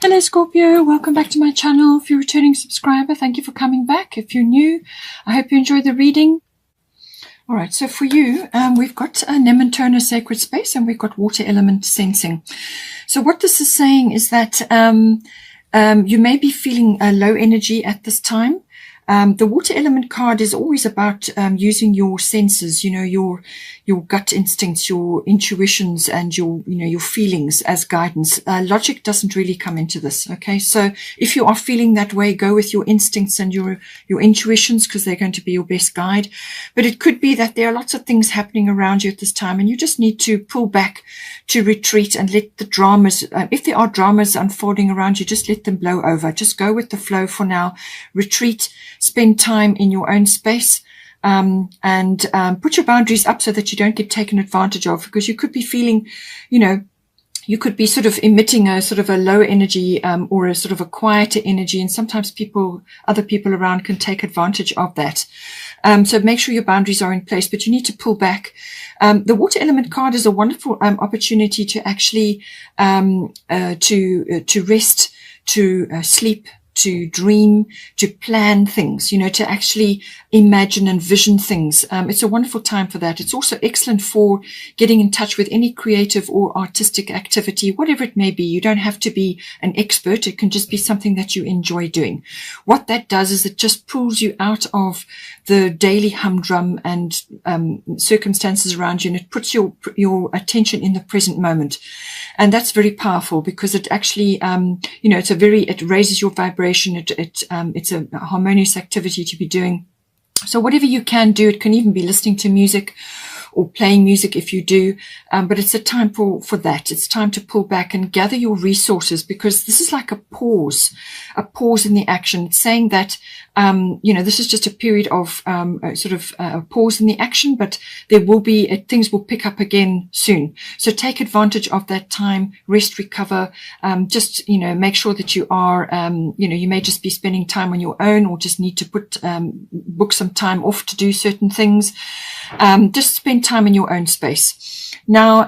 Hello Scorpio, welcome back to my channel. If you're a returning subscriber, thank you for coming back. If you're new, I hope you enjoyed the reading. Alright, so for you, we've got a Nementona sacred space and we've got water element sensing. So what this is saying is that you may be feeling low energy at this time. The water element card is always about using your senses, you know, your gut instincts, your intuitions, and your feelings as guidance. Logic doesn't really come into this. Okay, so if you are feeling that way, go with your instincts and your intuitions, because they're going to be your best guide. But it could be that there are lots of things happening around you at this time, and you just need to pull back, to retreat, and let the dramas, if there are dramas unfolding around you, just let them blow over. Just go with the flow for now. Retreat. Spend time in your own space, and put your boundaries up so that you don't get taken advantage of, because you could be feeling, you could be sort of emitting a sort of a lower energy, or a sort of a quieter energy. And sometimes other people around can take advantage of that. So make sure your boundaries are in place, but you need to pull back. The water element card is a wonderful opportunity to actually, to rest, to sleep, to dream, to plan things, to actually imagine and vision things. It's a wonderful time for that. It's also excellent for getting in touch with any creative or artistic activity, whatever it may be. You don't have to be an expert. It can just be something that you enjoy doing. What that does is it just pulls you out of the daily humdrum and circumstances around you, and it puts your attention in the present moment. And that's very powerful, because it actually, it raises your vibration. It's a harmonious activity to be doing. So whatever you can do, it can even be listening to music or playing music if you do, but it's a time for that. It's time to pull back and gather your resources, because this is like a pause in the action. It's saying that, this is just a period of a pause in the action, but there will be, things will pick up again soon. So take advantage of that time, rest, recover, make sure that you are, you may just be spending time on your own, or just need to book some time off to do certain things. Just spend time in your own space. Now,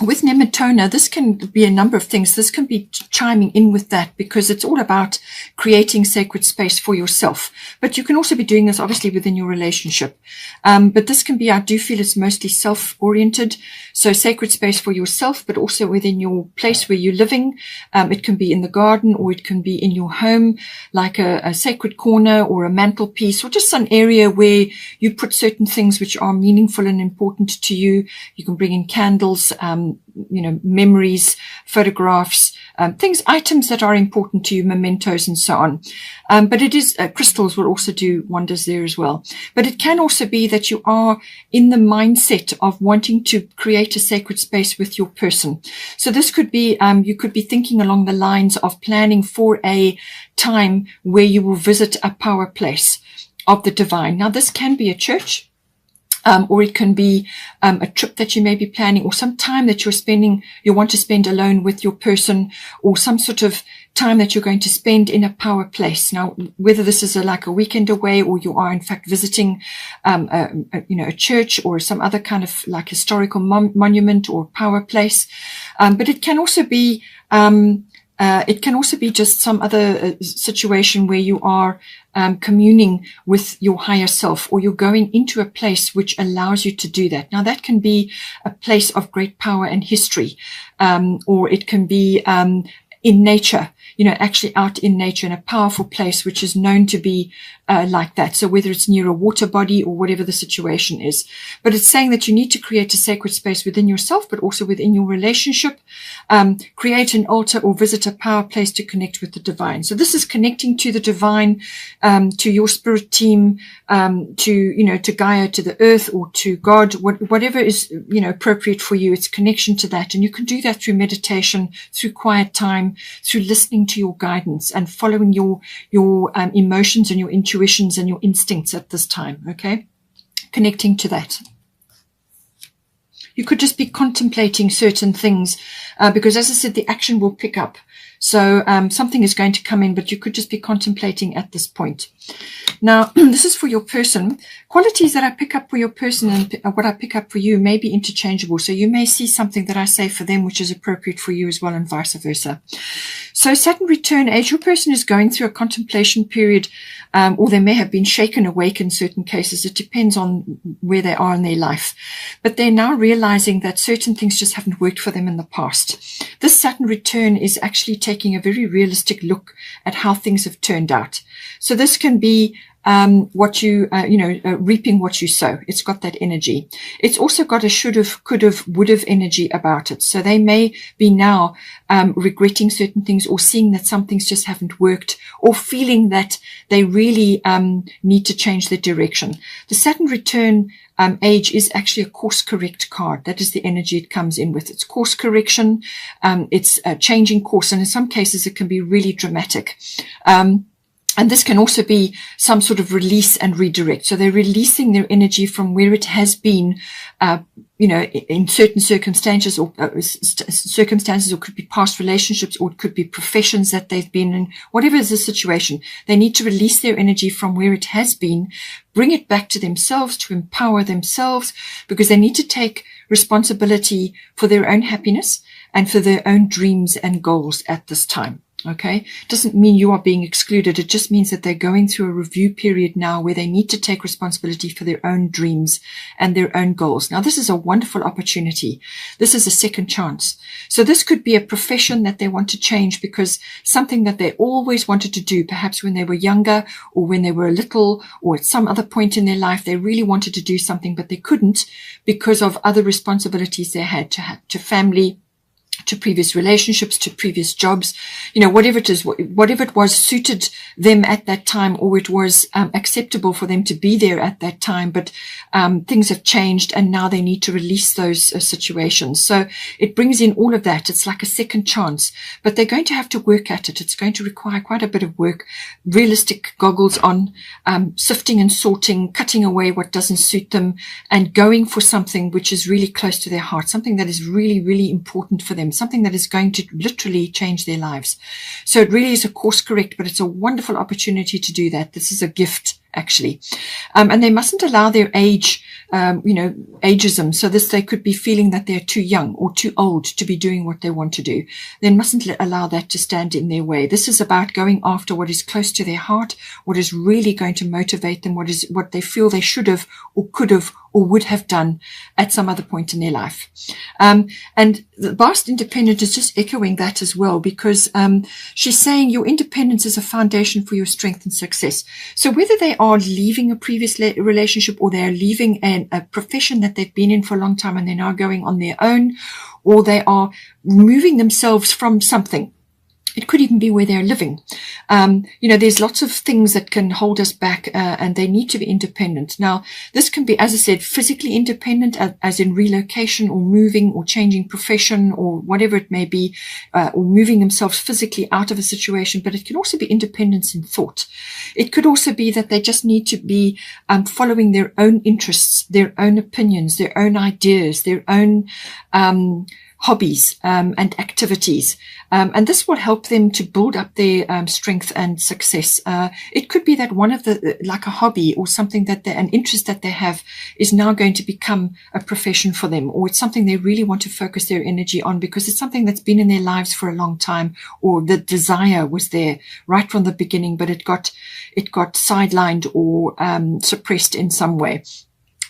with Nementona, this can be a number of things. This can be chiming in with that, because it's all about creating sacred space for yourself. But you can also be doing this obviously within your relationship. But this can be, I do feel it's mostly self-oriented. So sacred space for yourself, but also within your place where you're living. It can be in the garden, or it can be in your home, like a sacred corner or a mantelpiece, or just some area where you put certain things which are meaningful and important to you. You can bring in candles, memories, photographs, items that are important to you, mementos and so on. But it is, crystals will also do wonders there as well. But it can also be that you are in the mindset of wanting to create a sacred space with your person. So this could be, you could be thinking along the lines of planning for a time where you will visit a power place of the divine. Now, this can be a church. Or it can be a trip that you may be planning, or some time that you want to spend alone with your person, or some sort of time that you're going to spend in a power place. Now, whether this is like a weekend away, or you are in fact visiting a church or some other kind of like historical monument or power place, but it can also be just some other situation where you are communing with your higher self, or you're going into a place which allows you to do that. Now, that can be a place of great power and history, or it can be in nature, actually out in nature, in a powerful place which is known to be like that. So whether it's near a water body or whatever the situation is. But it's saying that you need to create a sacred space within yourself, but also within your relationship. Create an altar or visit a power place to connect with the divine. So this is connecting to the divine, to your spirit team, to Gaia, to the earth, or to God, whatever is, appropriate for you. It's connection to that. And you can do that through meditation, through quiet time, through listening to your guidance and following your emotions and your intuitions and your instincts at this time. Okay. Connecting to that. You could just be contemplating certain things, because as I said, the action will pick up. So something is going to come in, but you could just be contemplating at this point. Now, this is for your person. Qualities that I pick up for your person and what I pick up for you may be interchangeable. So you may see something that I say for them, which is appropriate for you as well, and vice versa. So Saturn return age, your person is going through a contemplation period, or they may have been shaken awake in certain cases. It depends on where they are in their life. But they're now realizing that certain things just haven't worked for them in the past. This Saturn return is actually taking a very realistic look at how things have turned out. So this can be what you, reaping what you sow. It's got that energy. It's also got a should have, could have, would have energy about it. So they may be now regretting certain things, or seeing that some things just haven't worked, or feeling that they really need to change their direction. The Saturn return age is actually a course correct card. That is the energy it comes in with. It's course correction. It's changing course. And in some cases, it can be really dramatic. And this can also be some sort of release and redirect. So they're releasing their energy from where it has been, in certain circumstances, or could be past relationships, or it could be professions that they've been in. Whatever is the situation, they need to release their energy from where it has been, bring it back to themselves, to empower themselves, because they need to take responsibility for their own happiness and for their own dreams and goals at this time. Okay. Doesn't mean you are being excluded. It just means that they're going through a review period now where they need to take responsibility for their own dreams and their own goals. Now, this is a wonderful opportunity. This is a second chance. So this could be a profession that they want to change, because something that they always wanted to do, perhaps when they were younger, or when they were little, or at some other point in their life, they really wanted to do something, but they couldn't because of other responsibilities they had to family, to previous relationships, to previous jobs, whatever it is, whatever it was suited them at that time, or it was acceptable for them to be there at that time. But things have changed, and now they need to release those situations. So it brings in all of that. It's like a second chance, but they're going to have to work at it. It's going to require quite a bit of work, realistic goggles on, sifting and sorting, cutting away what doesn't suit them, and going for something which is really close to their heart, something that is really, really important for them, something that is going to literally change their lives. So it really is a course correct, but it's a wonderful opportunity to do that. This is a gift, actually. And they mustn't allow their age, ageism. So they could be feeling that they're too young or too old to be doing what they want to do. They mustn't allow that to stand in their way. This is about going after what is close to their heart, what is really going to motivate them, what they feel they should have, or could have, or would have done at some other point in their life. And the vast independent is just echoing that as well, because she's saying your independence is a foundation for your strength and success. So whether they are leaving a previous relationship, or they're leaving a profession that they've been in for a long time and they're now going on their own, or they are removing themselves from something. It could even be where they're living. There's lots of things that can hold us back, and they need to be independent. Now, this can be, as I said, physically independent, as in relocation, or moving, or changing profession, or whatever it may be, or moving themselves physically out of a situation. But it can also be independence in thought. It could also be that they just need to be following their own interests, their own opinions, their own ideas, their own hobbies and activities. And this will help them to build up their strength and success. It could be that one of like a hobby, or something that an interest that they have, is now going to become a profession for them, or it's something they really want to focus their energy on, because it's something that's been in their lives for a long time, or the desire was there right from the beginning, but it got sidelined or suppressed in some way.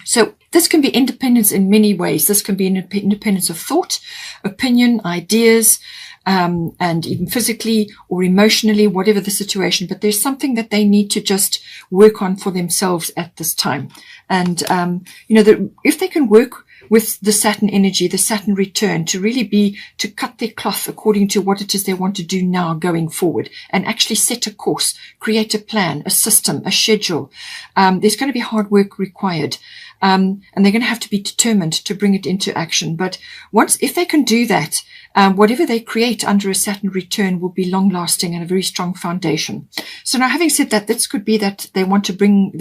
So this can be independence in many ways. This can be independence of thought, opinion, ideas, and even physically or emotionally, whatever the situation. But there's something that they need to just work on for themselves at this time. And, if they can work with the Saturn energy, the Saturn return, to really be, to cut their cloth according to what it is they want to do now going forward, and actually set a course, create a plan, a system, a schedule. There's going to be hard work required. And they're going to have to be determined to bring it into action. But if they can do that, whatever they create under a Saturn return will be long lasting and a very strong foundation. So now, having said that, this could be that they want to bring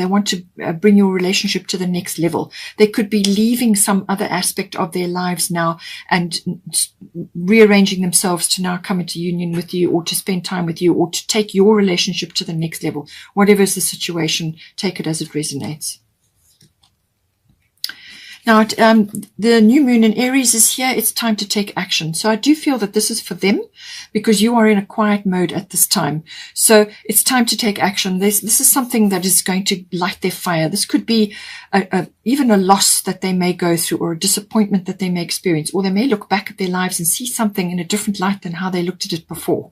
your relationship to the next level. They could be leaving some other aspect of their lives now and rearranging themselves to now come into union with you, or to spend time with you, or to take your relationship to the next level. Whatever is the situation, take it as it resonates. Now, the new moon in Aries is here. It's time to take action. So I do feel that this is for them because you are in a quiet mode at this time. So it's time to take action. This is something that is going to light their fire. This could be even a loss that they may go through, or a disappointment that they may experience, or they may look back at their lives and see something in a different light than how they looked at it before.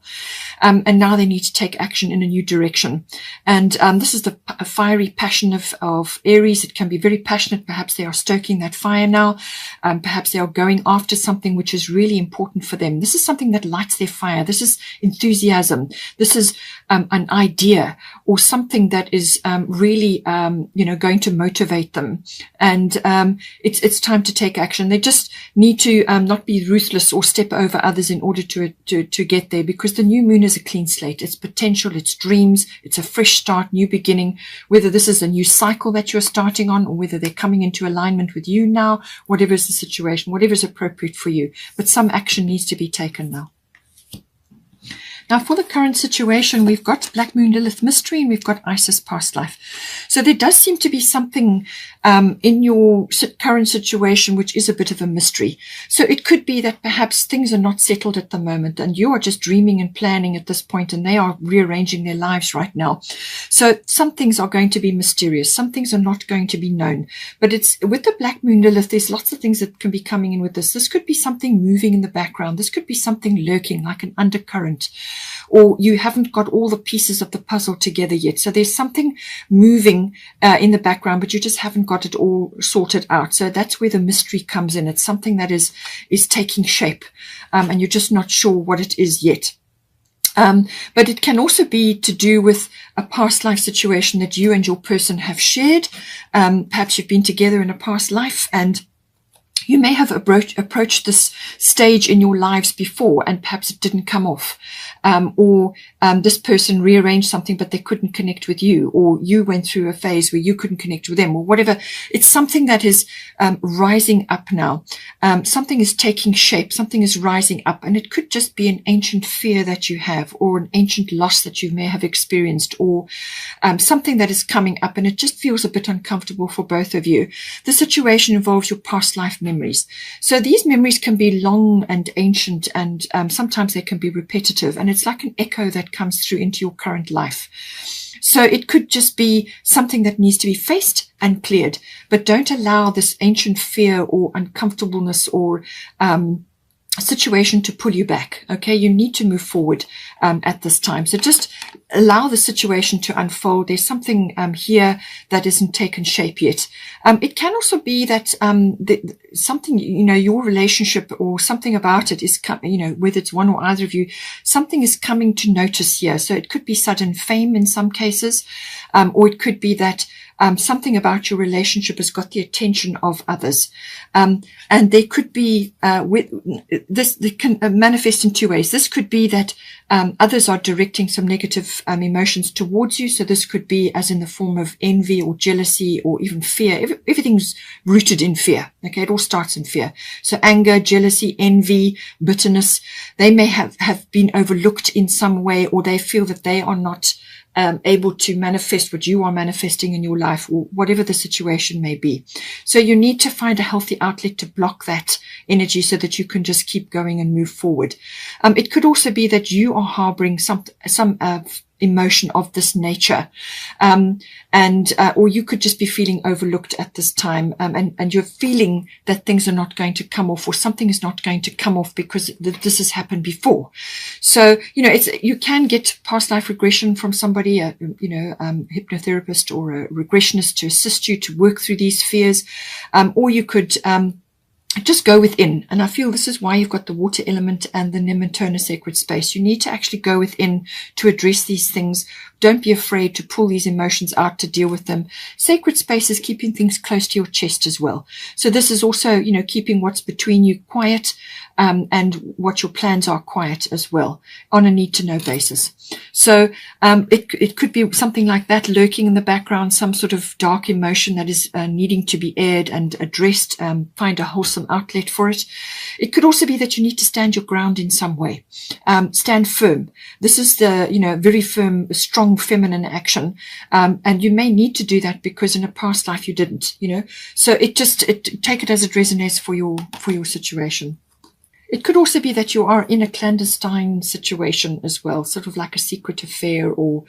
And now they need to take action in a new direction. And this is the fiery passion of Aries. It can be very passionate. Perhaps they are stoking that fire now. Perhaps they are going after something which is really important for them. This is something that lights their fire. This is enthusiasm. This is an idea or something that is really, going to motivate them. And it's time to take action. They just need to not be ruthless or step over others in order to get there, because the new moon is a clean slate. It's potential, it's dreams, it's a fresh start, new beginning. Whether this is a new cycle that you're starting on, or whether they're coming into alignment with you now, whatever is the situation, whatever is appropriate for you. But some action needs to be taken now. Now, for the current situation, we've got Black Moon Lilith mystery and we've got Isis past life. So there does seem to be something in your current situation which is a bit of a mystery. So it could be that perhaps things are not settled at the moment and you are just dreaming and planning at this point, and they are rearranging their lives right now. So some things are going to be mysterious. Some things are not going to be known. But it's with the Black Moon Lilith, there's lots of things that can be coming in with this. This could be something moving in the background. This could be something lurking like an undercurrent, or you haven't got all the pieces of the puzzle together yet. So there's something moving in the background, but you just haven't got it all sorted out. So that's where the mystery comes in. It's something that is taking shape, and you're just not sure what it is yet. But it can also be to do with a past life situation that you and your person have shared. Perhaps you've been together in a past life, and you may have approached this stage in your lives before, and perhaps it didn't come off. Or this person rearranged something, but they couldn't connect with you, or you went through a phase where you couldn't connect with them, or whatever. It's something that is rising up now. Something is taking shape. Something is rising up, and it could just be an ancient fear that you have, or an ancient loss that you may have experienced, or something that is coming up, and it just feels a bit uncomfortable for both of you. The situation involves your past life memories. So these memories can be long and ancient, and sometimes they can be repetitive, and it's like an echo that comes through into your current life. So it could just be something that needs to be faced and cleared, but don't allow this ancient fear or uncomfortableness or situation to pull you back. Okay, you need to move forward at this time. So just allow the situation to unfold. There's something here that isn't taken shape yet. It can also be that something, your relationship or something about it is, whether it's one or either of you, something is coming to notice here. So it could be sudden fame in some cases, or it could be that something about your relationship has got the attention of others. And there could be, this can manifest in two ways. This could be that others are directing some negative emotions towards you. So this could be as in the form of envy or jealousy or even fear. Everything's rooted in fear. Okay, it all starts in fear. So anger, jealousy, envy, bitterness, they may have been overlooked in some way, or they feel that they are not able to manifest what you are manifesting in your life, or whatever the situation may be. So you need to find a healthy outlet to block that energy so that you can just keep going and move forward. It could also be that you are harboring some emotion of this nature, or you could just be feeling overlooked at this time, and you're feeling that things are not going to come off, or something is not going to come off because this has happened before. So you can get past life regression from somebody, a hypnotherapist or a regressionist to assist you to work through these fears, or you could just go within. And I feel this is why you've got the water element and the Nematona sacred space. You need to actually go within to address these things. Don't be afraid to pull these emotions out to deal with them. Sacred space is keeping things close to your chest as well. So this is also, keeping what's between you quiet, and what your plans are quiet as well, on a need-to-know basis. So it could be something like that lurking in the background, some sort of dark emotion that is needing to be aired and addressed. Find a wholesome outlet for it. It could also be that you need to stand your ground in some way. Stand firm. This is the, very firm, strong feminine action. And you may need to do that because in a past life you didn't, So take it as it resonates for your situation. It could also be that you are in a clandestine situation as well, sort of like a secret affair, or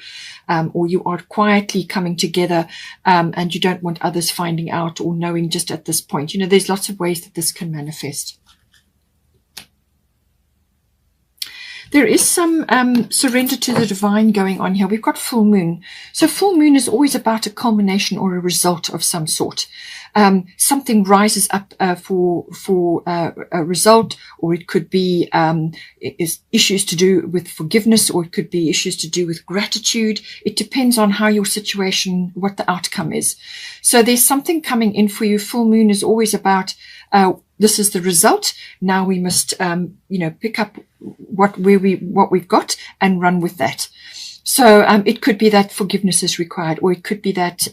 you are quietly coming together, and you don't want others finding out or knowing just at this point. There's lots of ways that this can manifest. There is some surrender to the divine going on here. We've got full moon. So full moon is always about a culmination or a result of some sort. Something rises up for a result, or it could be issues to do with forgiveness, or it could be issues to do with gratitude. It depends on how your situation, what the outcome is. So there's something coming in for you. Full moon is always about this is the result. Now we must pick up what we've got and run with that. So it could be that forgiveness is required, or it could be that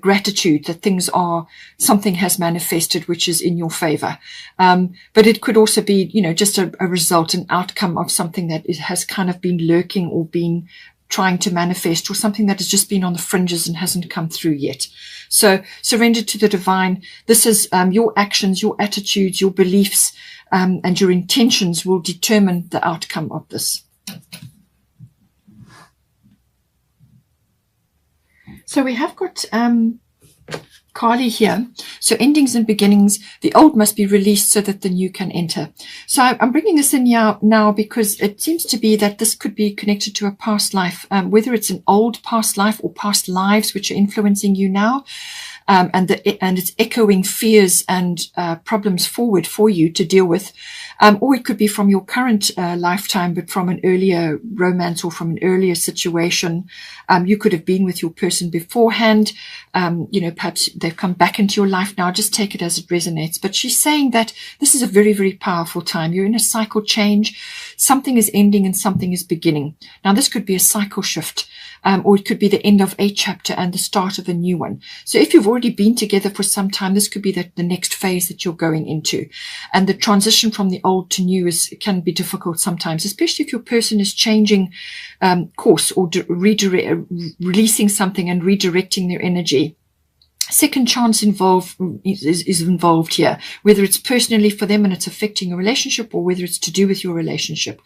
gratitude, that something has manifested which is in your favor. But it could also be just a result, an outcome of something that has kind of been lurking or been trying to manifest, or something that has just been on the fringes and hasn't come through yet. So surrender to the divine. This is your actions, your attitudes, your beliefs, and your intentions will determine the outcome of this. So we have got Kali here. So endings and beginnings, the old must be released so that the new can enter. So I'm bringing this in now because it seems to be that this could be connected to a past life, whether it's an old past life or past lives which are influencing you now. And it's echoing fears and problems forward for you to deal with. Or it could be from your current lifetime, but from an earlier romance or from an earlier situation. You could have been with your person beforehand. Perhaps they've come back into your life now. Just take it as it resonates. But she's saying that this is a very, very powerful time. You're in a cycle change. Something is ending and something is beginning. Now, this could be a cycle shift. Or it could be the end of a chapter and the start of a new one. So if you've already been together for some time, this could be the next phase that you're going into. And the transition from the old to new can be difficult sometimes, especially if your person is changing course or releasing something and redirecting their energy. Second chance is involved here, whether it's personally for them and it's affecting a relationship, or whether it's to do with your relationship.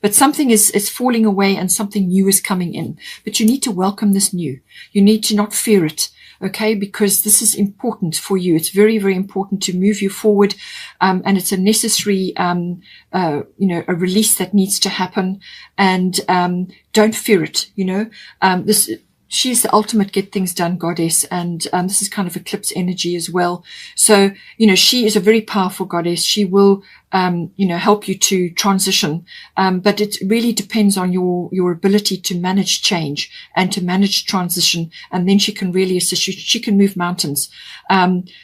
But something is falling away and something new is coming in. But you need to welcome this new. You need to not fear it, okay? Because this is important for you. It's very, very important to move you forward. And it's a necessary, a release that needs to happen. And don't fear it, She's the ultimate get things done goddess, and this is kind of eclipse energy as well. So, she is a very powerful goddess. She will, help you to transition. But it really depends on your ability to manage change and to manage transition. And then she can really assist you. She can move mountains.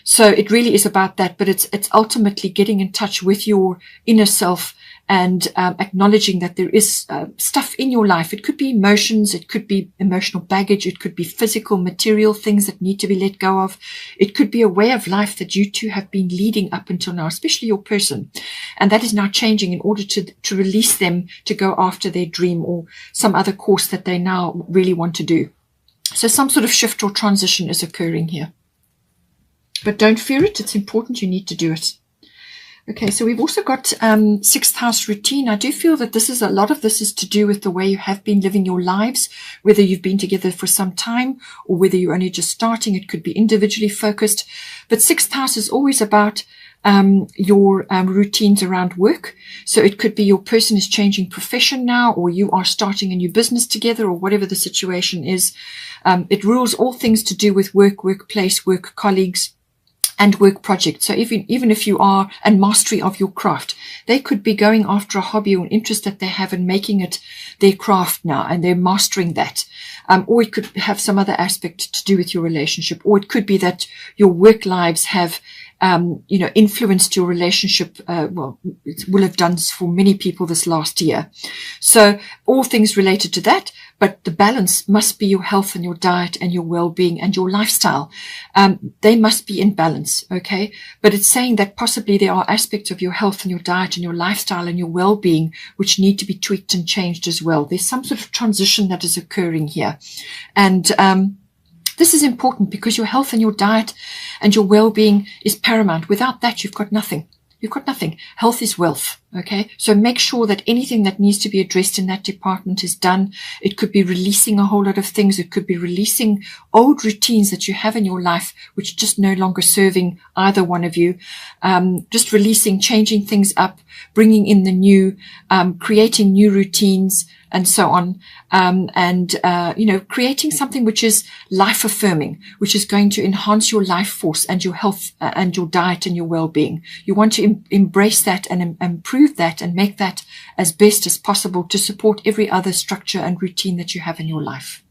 So it really is about that, but it's ultimately getting in touch with your inner self and acknowledging that there is stuff in your life. It could be emotions, it could be emotional baggage, it could be physical, material things that need to be let go of. It could be a way of life that you two have been leading up until now, especially your person. And that is now changing in order to release them to go after their dream or some other course that they now really want to do. So some sort of shift or transition is occurring here. But don't fear it. It's important. You need to do it. Okay, so we've also got sixth house routine. I do feel that a lot of this is to do with the way you have been living your lives, whether you've been together for some time or whether you're only just starting. It could be individually focused. But sixth house is always about your routines around work. So it could be your person is changing profession now, or you are starting a new business together, or whatever the situation is. It rules all things to do with work, workplace, work colleagues, and work projects. So even if you are in mastery of your craft, they could be going after a hobby or an interest that they have and making it their craft now, and they're mastering that. Or it could have some other aspect to do with your relationship, or it could be that your work lives have influenced your relationship. Well, it will have done for many people this last year. So all things related to that, but the balance must be your health and your diet and your well-being and your lifestyle. They must be in balance, okay? But it's saying that possibly there are aspects of your health and your diet and your lifestyle and your well-being which need to be tweaked and changed as well. There's some sort of transition that is occurring here. And this is important because your health and your diet and your well-being is paramount. Without that, you've got nothing. You've got nothing. Health is wealth. Okay. So make sure that anything that needs to be addressed in that department is done. It could be releasing a whole lot of things. It could be releasing old routines that you have in your life, which are just no longer serving either one of you. Just releasing, changing things up, bringing in the new, creating new routines, and so on. Creating something which is life affirming, which is going to enhance your life force and your health and your diet and your well-being. You want to embrace that and improve that and make that as best as possible to support every other structure and routine that you have in your life.